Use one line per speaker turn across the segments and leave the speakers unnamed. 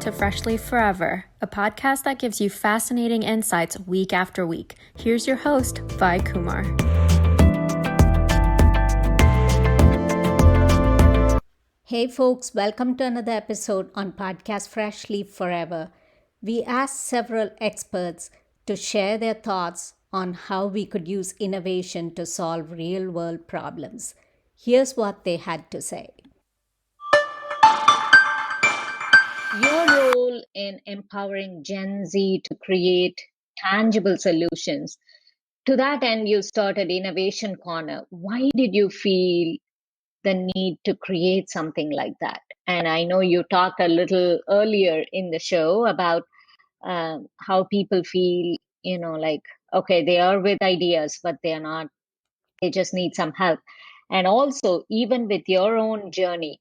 to Freshly Forever, a podcast that gives you fascinating insights week after week. Here's your host, Vi Kumar.
Hey folks, welcome to another episode on podcast Freshly Forever. We asked several experts to share their thoughts on how we could use innovation to solve real-world problems. Here's what they had to say. Your role in empowering Gen Z to create tangible solutions. To that end, you started Innovation Corner. Why did you feel the need to create something like that? And I know you talked a little earlier in the show about how people feel, like, okay, they are with ideas, but they're not, they just need some help. And also, even with your own journey,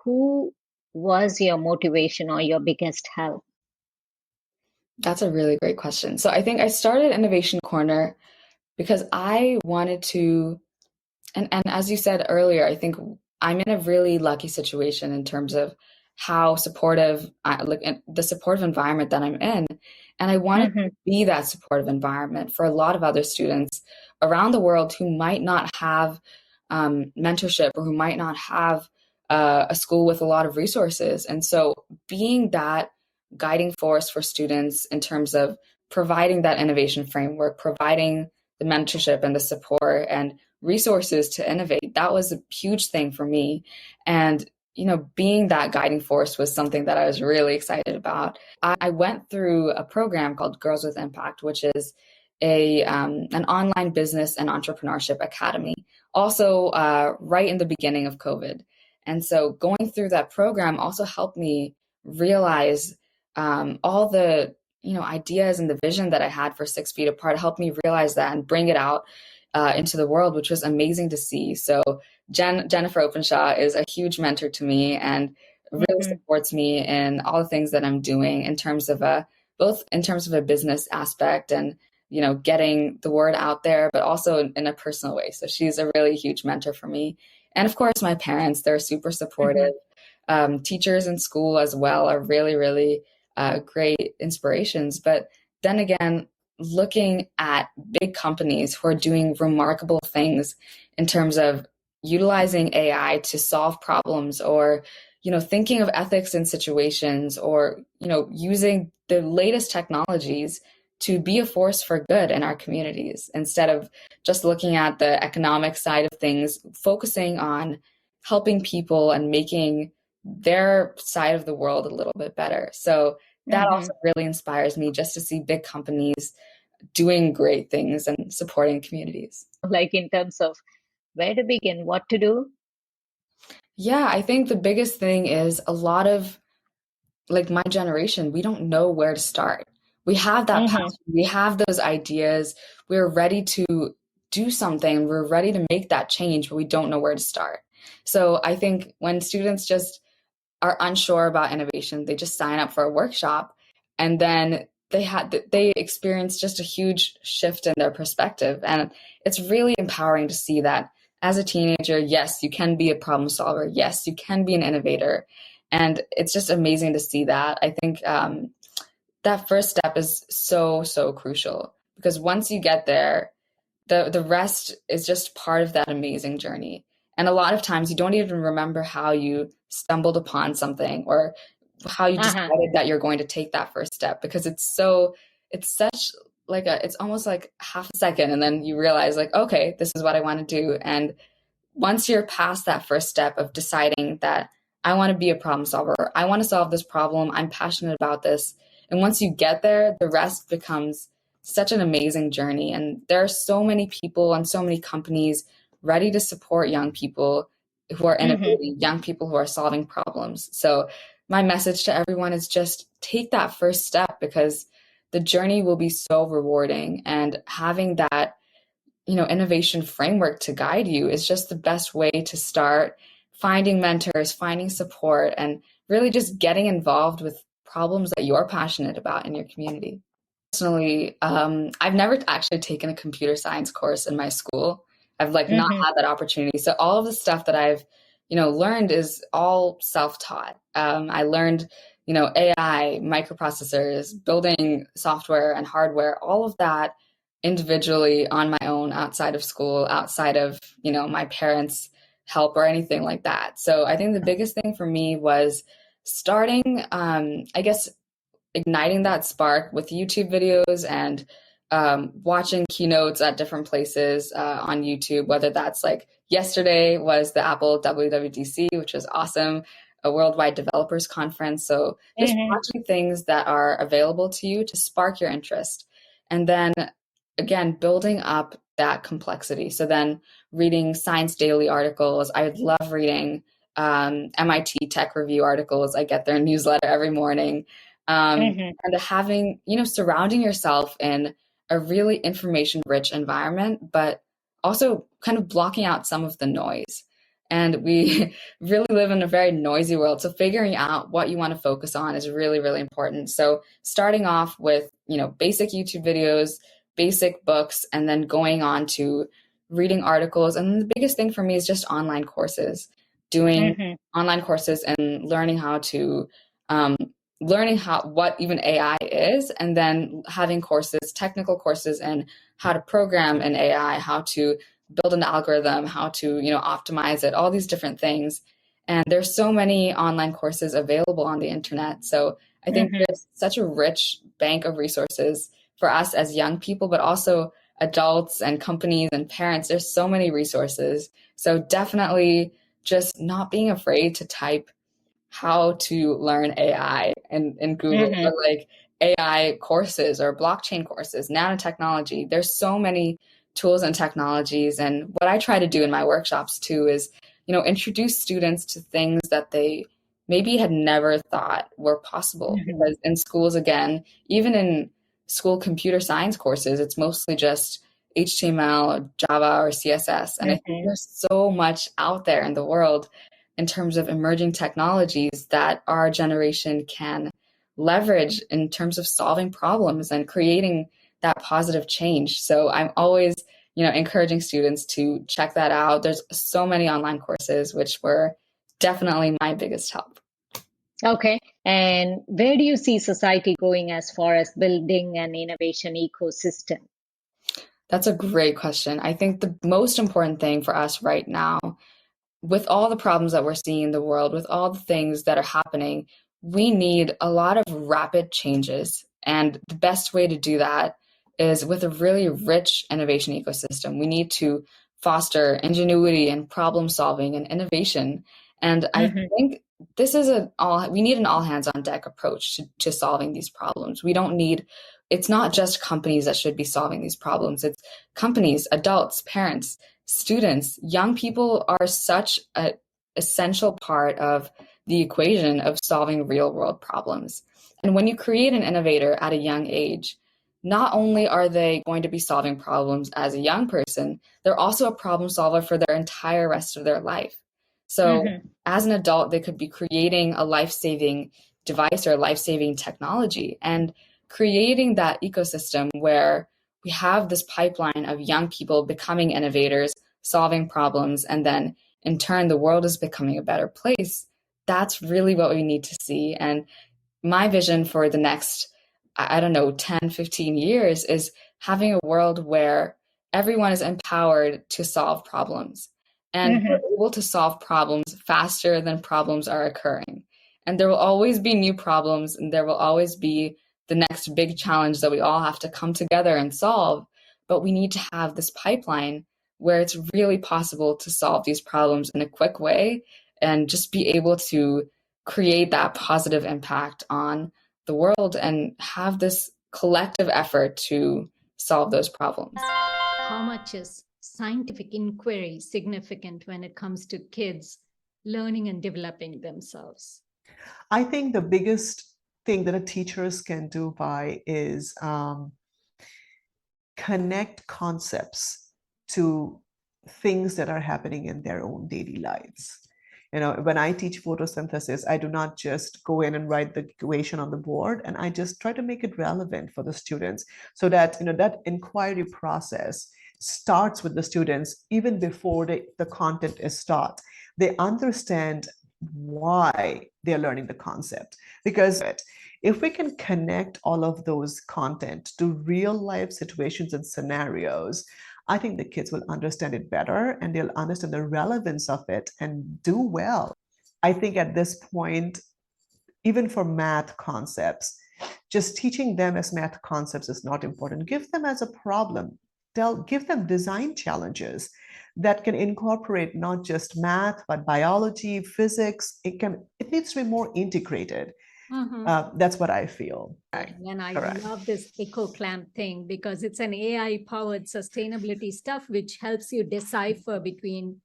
who was your motivation or your biggest help?
That's a really great question. So I think I started Innovation Corner because I wanted to, and as you said earlier, I think I'm in a really lucky situation in terms of how supportive, the supportive environment that I'm in. And I wanted to be that supportive environment for a lot of other students around the world who might not have mentorship or who might not have a school with a lot of resources. And so being that guiding force for students in terms of providing that innovation framework, providing the mentorship and the support and resources to innovate, that was a huge thing for me. And, being that guiding force was something that I was really excited about. I went through a program called Girls with Impact, which is an online business and entrepreneurship academy, also right in the beginning of COVID. And so going through that program also helped me realize all the ideas and the vision that I had for 6 Feet Apart. Helped me realize that and bring it out into the world, which was amazing to see. So Jennifer Openshaw is a huge mentor to me and really supports me in all the things that I'm doing in terms of both in terms of a business aspect and getting the word out there, but also in a personal way. So she's a really huge mentor for me. And of course, my parents, they're super supportive. Teachers in school as well are really, really great inspirations. But then again, looking at big companies who are doing remarkable things in terms of utilizing AI to solve problems or, thinking of ethics in situations or, using the latest technologies to be a force for good in our communities instead of just looking at the economic side of things, focusing on helping people and making their side of the world a little bit better. So that also really inspires me just to see big companies doing great things and supporting communities.
Like in terms of where to begin, what to do?
Yeah, I think the biggest thing is a lot of like my generation, we don't know where to start. We have that passion, we have those ideas, we're ready to do something, we're ready to make that change, but we don't know where to start. So I think when students just are unsure about innovation, they just sign up for a workshop and then they experience just a huge shift in their perspective. And it's really empowering to see that as a teenager, yes, you can be a problem solver. Yes, you can be an innovator. And it's just amazing to see that. I think that first step is so, so crucial because once you get there, the rest is just part of that amazing journey. And a lot of times you don't even remember how you stumbled upon something or how you decided that you're going to take that first step because it's such like it's almost like half a second. And then you realize like, okay, this is what I want to do. And once you're past that first step of deciding that I want to be a problem solver, I want to solve this problem, I'm passionate about this. And once you get there, the rest becomes such an amazing journey. And there are so many people and so many companies ready to support young people who are innovating, young people who are solving problems. So my message to everyone is just take that first step because the journey will be so rewarding. And having that, innovation framework to guide you is just the best way to start finding mentors, finding support, and really just getting involved with problems that you're passionate about in your community. Personally, I've never actually taken a computer science course in my school. I've not had that opportunity. So all of the stuff that I've, learned is all self-taught. I learned, AI, microprocessors, building software and hardware, all of that individually on my own, outside of school, outside of, my parents' help or anything like that. So I think the biggest thing for me was starting, I guess, igniting that spark with YouTube videos and watching keynotes at different places on YouTube, whether that's like yesterday was the Apple WWDC, which was awesome, a worldwide developers conference. So just watching things that are available to you to spark your interest. And then again, building up that complexity. So then reading Science Daily articles. I love reading MIT Tech Review articles. I get their newsletter every morning. And having, surrounding yourself in a really information rich environment, but also kind of blocking out some of the noise. And we really live in a very noisy world. So figuring out what you want to focus on is really, really important. So starting off with, basic YouTube videos, basic books, and then going on to reading articles. And the biggest thing for me is just online courses, doing online courses and learning how to, what even AI is, and then having courses, technical courses, and how to program an AI, how to build an algorithm, how to, optimize it, all these different things. And there's so many online courses available on the internet. So I think there's such a rich bank of resources for us as young people, but also adults and companies and parents. There's so many resources. So definitely just not being afraid to type how to learn AI in Google, or like AI courses or blockchain courses, nanotechnology. There's so many tools and technologies. And what I try to do in my workshops too is, introduce students to things that they maybe had never thought were possible. Because in schools, again, even in school computer science courses, it's mostly just HTML or Java or CSS. And I think there's so much out there in the world in terms of emerging technologies that our generation can leverage in terms of solving problems and creating that positive change. So I'm always, encouraging students to check that out. There's so many online courses, which were definitely my biggest help.
Okay. And where do you see society going as far as building an innovation ecosystem?
That's a great question. I think the most important thing for us right now, with all the problems that we're seeing in the world, with all the things that are happening, we need a lot of rapid changes. And the best way to do that is with a really rich innovation ecosystem. We need to foster ingenuity and problem solving and innovation. And I think this is we need an all hands on deck approach to solving these problems. It's not just companies that should be solving these problems. It's companies, adults, parents, students. Young people are such an essential part of the equation of solving real world problems. And when you create an innovator at a young age, not only are they going to be solving problems as a young person, they're also a problem solver for their entire rest of their life. So as an adult, they could be creating a life-saving device or life-saving technology and creating that ecosystem where we have this pipeline of young people becoming innovators, solving problems, and then in turn, the world is becoming a better place. That's really what we need to see. And my vision for the next, 10, 15 years is having a world where everyone is empowered to solve problems and we're able to solve problems faster than problems are occurring. And there will always be new problems, and there will always be the next big challenge that we all have to come together and solve. But we need to have this pipeline where it's really possible to solve these problems in a quick way and just be able to create that positive impact on the world and have this collective effort to solve those problems.
How much is scientific inquiry significant when it comes to kids learning and developing themselves?
I think the biggest thing that teachers can do is connect concepts to things that are happening in their own daily lives. When I teach photosynthesis, I do not just go in and write the equation on the board, and I just try to make it relevant for the students so that, that inquiry process starts with the students even before the content is taught. They understand why they're learning the concept. Because if we can connect all of those content to real life situations and scenarios, I think the kids will understand it better and they'll understand the relevance of it and do well. I think at this point, even for math concepts, just teaching them as math concepts is not important. Give them as a problem. Give them design challenges that can incorporate not just math, but biology, physics. It needs to be more integrated. That's what I feel.
And I
Correct.
love this EcoClamp thing because it's an AI-powered sustainability stuff, which helps you decipher between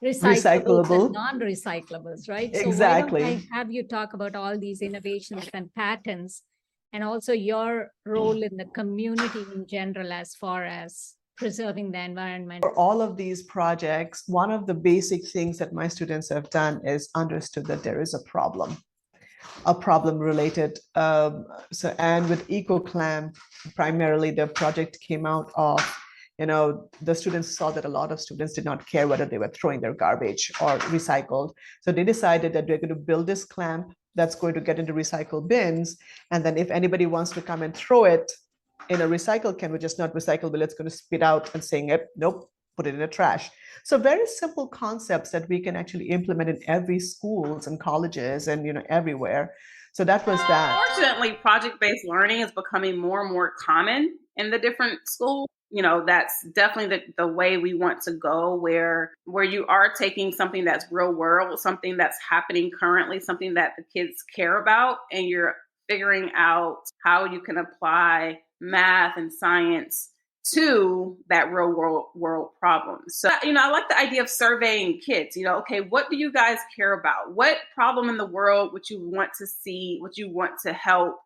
recyclables
Recyclable.
and non-recyclables, right?
Exactly.
So why don't I have you talk about all these innovations and patents and also your role in the community in general as far as preserving the environment?
For all of these projects, one of the basic things that my students have done is understood that there is a problem related. And with EcoClamp, primarily the project came out of, the students saw that a lot of students did not care whether they were throwing their garbage or recycled. So they decided that they're going to build this clamp that's going to get into recycle bins. And then if anybody wants to come and throw it in a recycle can, which is not recyclable, it's going to spit out and saying, nope, put it in the trash. So very simple concepts that we can actually implement in every schools and colleges and everywhere. So that was that.
Fortunately, project-based learning is becoming more and more common in the different schools. That's definitely the way we want to go, where you are taking something that's real world, something that's happening currently, something that the kids care about, and you're figuring out how you can apply math and science to that real world problem. So, I like the idea of surveying kids, okay, what do you guys care about? What problem in the world would you want to see, would you want to help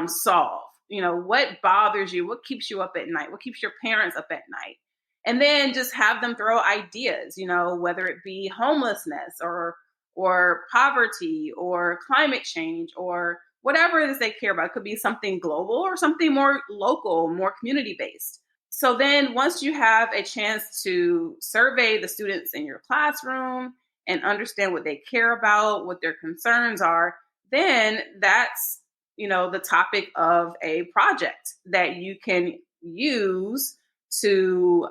solve? What bothers you? What keeps you up at night? What keeps your parents up at night? And then just have them throw ideas, whether it be homelessness or poverty or climate change or whatever it is they care about. It could be something global or something more local, more community-based. So then once you have a chance to survey the students in your classroom and understand what they care about, what their concerns are, then that's, the topic of a project that you can use to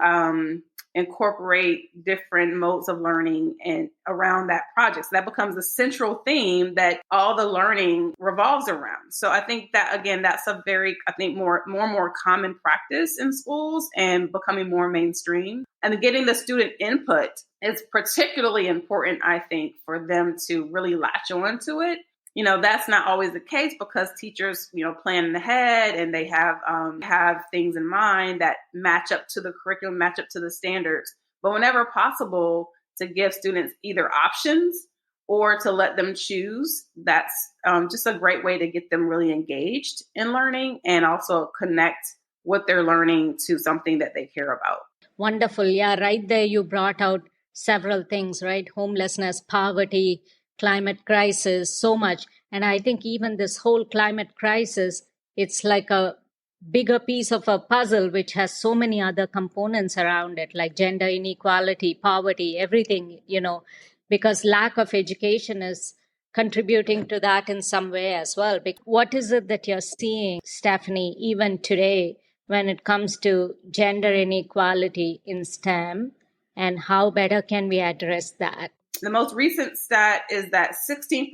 incorporate different modes of learning and around that project. So that becomes a central theme that all the learning revolves around. So I think that, again, that's a very, more common practice in schools and becoming more mainstream. And getting the student input is particularly important, I think, for them to really latch on to it. That's not always the case because teachers, plan ahead and they have things in mind that match up to the curriculum, match up to the standards. But whenever possible, to give students either options or to let them choose, that's just a great way to get them really engaged in learning and also connect what they're learning to something that they care about.
Wonderful. Yeah, right there you brought out several things, right? Homelessness, poverty, climate crisis, so much. And I think even this whole climate crisis, it's like a bigger piece of a puzzle, which has so many other components around it, like gender inequality, poverty, everything, because lack of education is contributing to that in some way as well. What is it that you're seeing, Stephanie, even today, when it comes to gender inequality in STEM, and how better can we address that?
The most recent stat is that 16%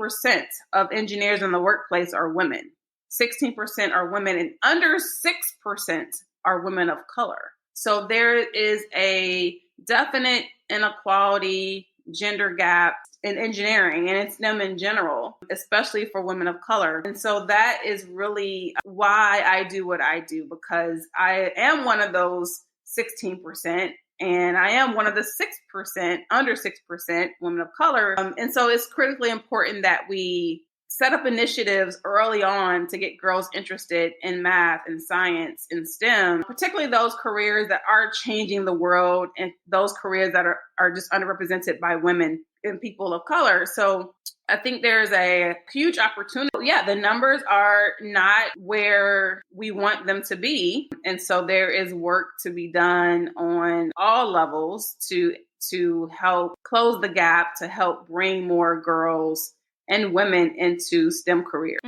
of engineers in the workplace are women. 16% are women, and under 6% are women of color. So there is a definite inequality, gender gap in engineering and in STEM in general, especially for women of color. And so that is really why I do what I do, because I am one of those 16%. And I am one of the 6%, under 6% women of color. And so it's critically important that we set up initiatives early on to get girls interested in math and science and STEM, particularly those careers that are changing the world and those careers that are just underrepresented by women and people of color. So I think there's a huge opportunity. Yeah, the numbers are not where we want them to be. And so there is work to be done on all levels to to help close the gap, to help bring more girls and women into STEM careers.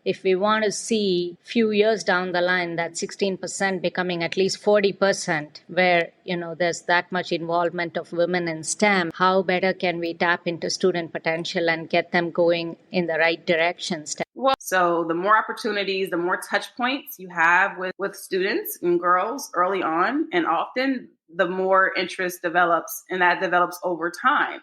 If we want to see few years down the line that 16% becoming at least 40%, where there's that much involvement of women in STEM, how better can we tap into student potential and get them going in the right direction?
Well, so the more opportunities, the more touch points you have with students and girls early on, and often the more interest develops, and that develops over time.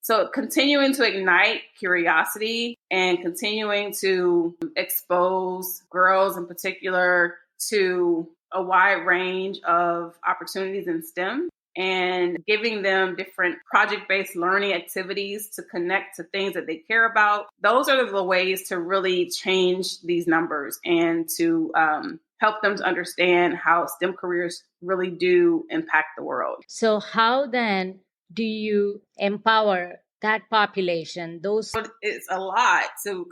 So continuing to ignite curiosity and continuing to expose girls in particular to a wide range of opportunities in STEM and giving them different project-based learning activities to connect to things that they care about. Those are the ways to really change these numbers and to help them to understand how STEM careers really do impact the world.
So how then do you empower that population?
It's a lot to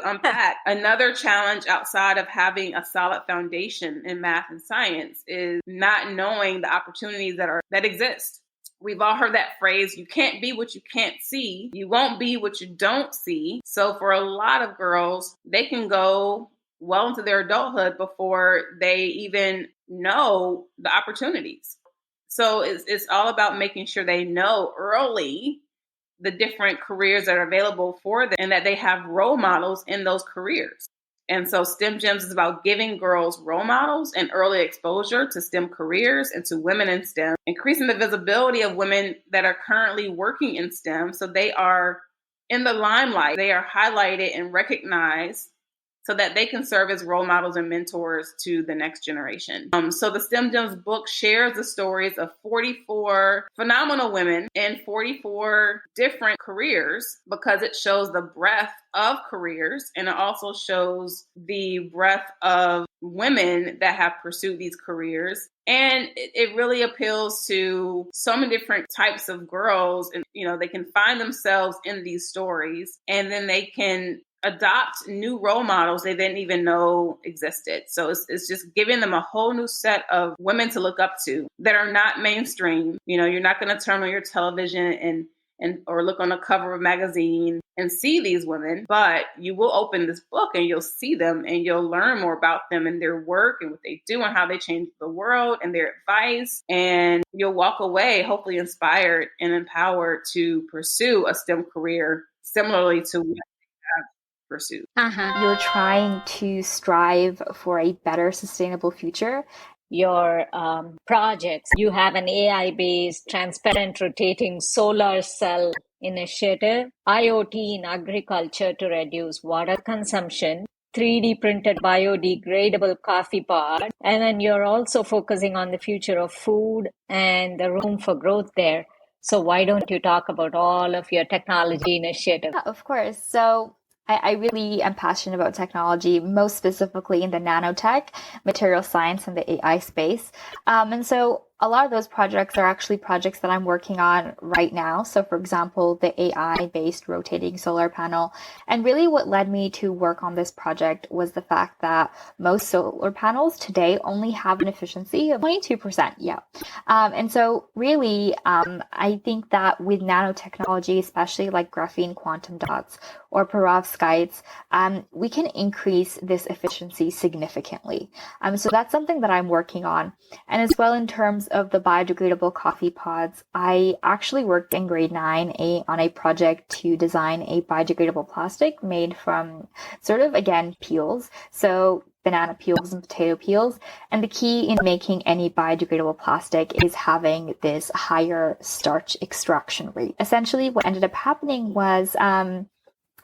unpack. Another challenge outside of having a solid foundation in math and science is not knowing the opportunities that exist. We've all heard that phrase, you can't be what you can't see. You won't be what you don't see. So for a lot of girls, they can go well into their adulthood before they even know the opportunities. So it's all about making sure they know early the different careers that are available for them and that they have role models in those careers. And so STEM Gems is about giving girls role models and early exposure to STEM careers and to women in STEM, increasing the visibility of women that are currently working in STEM so they are in the limelight, they are highlighted and recognized so that they can serve as role models and mentors to the next generation. So the STEM Gems book shares the stories of 44 phenomenal women in 44 different careers because it shows the breadth of careers and it also shows the breadth of women that have pursued these careers. And it really appeals to so many different types of girls and, they can find themselves in these stories and then they can adopt new role models they didn't even know existed. So it's just giving them a whole new set of women to look up to that are not mainstream. You're not going to turn on your television and or look on a cover of a magazine and see these women, but you will open this book and you'll see them and you'll learn more about them and their work and what they do and how they change the world and their advice. And you'll walk away hopefully inspired and empowered to pursue a STEM career similarly to what pursuit.
You're trying to strive for a better sustainable future.
Your projects, you have an AI-based transparent rotating solar cell initiative, IoT in agriculture to reduce water consumption, 3D printed biodegradable coffee pod, and then you're also focusing on the future of food and the room for growth there. So why don't you talk about all of your technology initiatives?
Yeah, of course. So I really am passionate about technology, most specifically in the nanotech, material science, and the AI space. And so a lot of those projects are actually projects that I'm working on right now. So for example, the AI-based rotating solar panel. And really what led me to work on this project was the fact that most solar panels today only have an efficiency of 22%. Yeah. And so really, I think that with nanotechnology, especially like graphene quantum dots or perovskites, we can increase this efficiency significantly. So that's something that I'm working on. And as well in terms of the biodegradable coffee pods, I actually worked in grade 9 on a project to design a biodegradable plastic made from sort of, again, peels. So banana peels and potato peels. And the key in making any biodegradable plastic is having this higher starch extraction rate. Essentially, what ended up happening was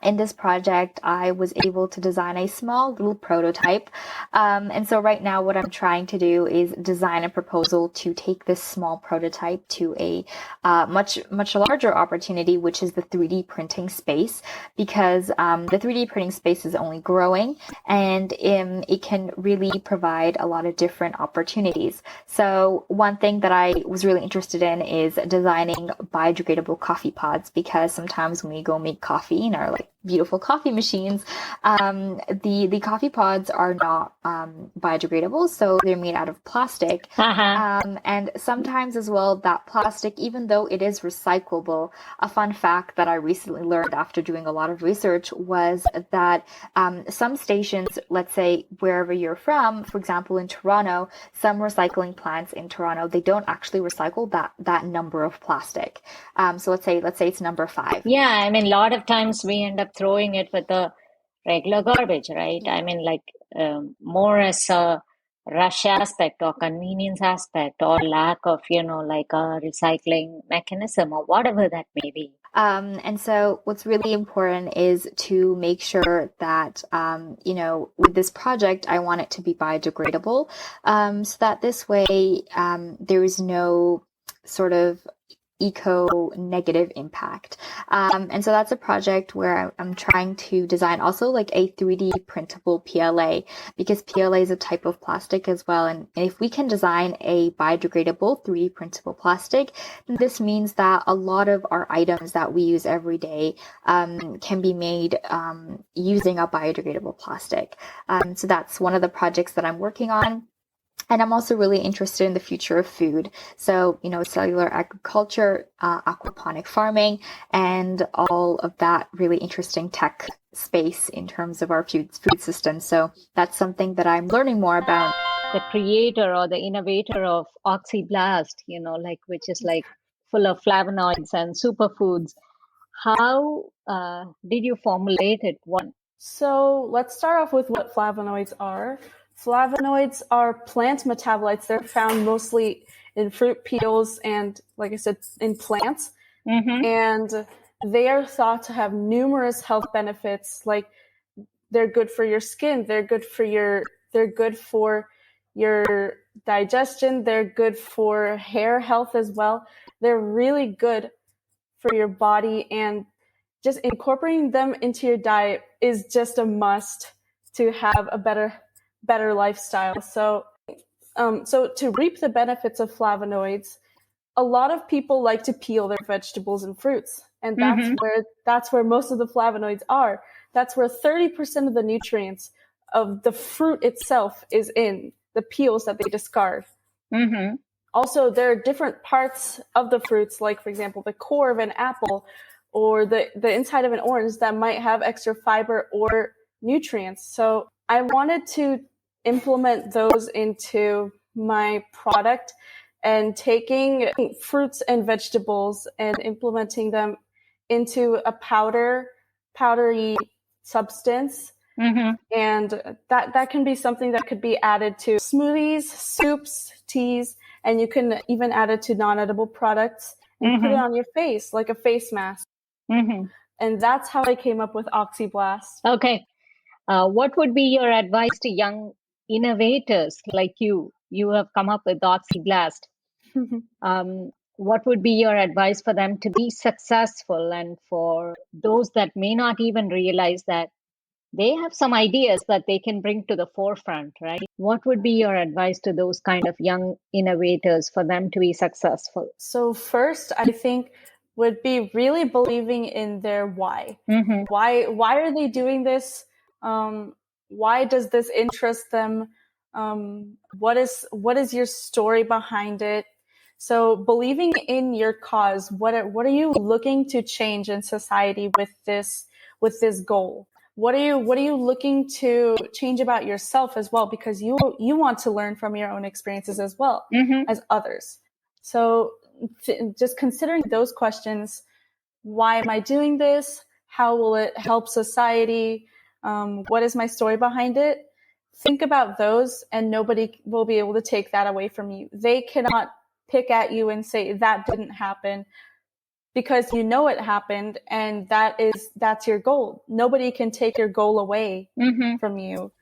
in this project, I was able to design a small little prototype. And so right now what I'm trying to do is design a proposal to take this small prototype to a much larger opportunity, which is the 3D printing space, because the 3D printing space is only growing and it can really provide a lot of different opportunities. So one thing that I was really interested in is designing biodegradable coffee pods, because sometimes when we go make coffee in our beautiful coffee machines, the coffee pods are not biodegradable, so they're made out of plastic. And sometimes as well, that plastic, even though it is recyclable, a fun fact that I recently learned after doing a lot of research was that some stations, let's say wherever you're from, for example, in Toronto, some recycling plants in Toronto, they don't actually recycle that number of plastic. So let's say it's number 5.
Yeah, I mean, a lot of times we end up throwing it with the regular garbage, right? I mean, like more as a rush aspect or convenience aspect or lack of, like a recycling mechanism or whatever that may be.
And so what's really important is to make sure that, with this project, I want it to be biodegradable, so that this way there is no sort of eco-negative impact. And so that's a project where I'm trying to design also like a 3D printable PLA, because PLA is a type of plastic as well. And if we can design a biodegradable 3D printable plastic, then this means that a lot of our items that we use every day can be made using a biodegradable plastic. So that's one of the projects that I'm working on. And I'm also really interested in the future of food. So, cellular agriculture, aquaponic farming, and all of that really interesting tech space in terms of our food system. So that's something that I'm learning more about.
The creator or the innovator of Oxyblast, which is like full of flavonoids and superfoods. How did you formulate it?
So let's start off with what flavonoids are. Flavonoids are plant metabolites. They're found mostly in fruit peels and, like I said, in plants. And they are thought to have numerous health benefits. Like they're good for your skin. They're good for your digestion. They're good for hair health as well. They're really good for your body, and just incorporating them into your diet is just a must to have a better lifestyle. So to reap the benefits of flavonoids, a lot of people like to peel their vegetables and fruits, and that's where most of the flavonoids are. That's where 30% of the nutrients of the fruit itself is in the peels that they discard. Also, there are different parts of the fruits, like, for example, the core of an apple or the inside of an orange that might have extra fiber or nutrients. So I wanted to implement those into my product, and taking fruits and vegetables and implementing them into a powdery substance. And that can be something that could be added to smoothies, soups, teas, and you can even add it to non-edible products and put it on your face like a face mask. And that's how I came up with Oxyblast.
Okay. What would be your advice to young innovators like you? You have come up with Oxyblast. What would be your advice for them to be successful, and for those that may not even realize that they have some ideas that they can bring to the forefront, right? What would be your advice to those kind of young innovators for them to be successful?
So first, I think would be really believing in their why. Why are they doing this? Why does this interest them? What is your story behind it? So believing in your cause. What are you looking to change in society with this goal? What are you looking to change about yourself as well? Because you want to learn from your own experiences as well as others. So just considering those questions: why am I doing this? How will it help society? What is my story behind it? Think about those, and nobody will be able to take that away from you. They cannot pick at you and say that didn't happen, because you know it happened, and that's your goal. Nobody can take your goal away from you.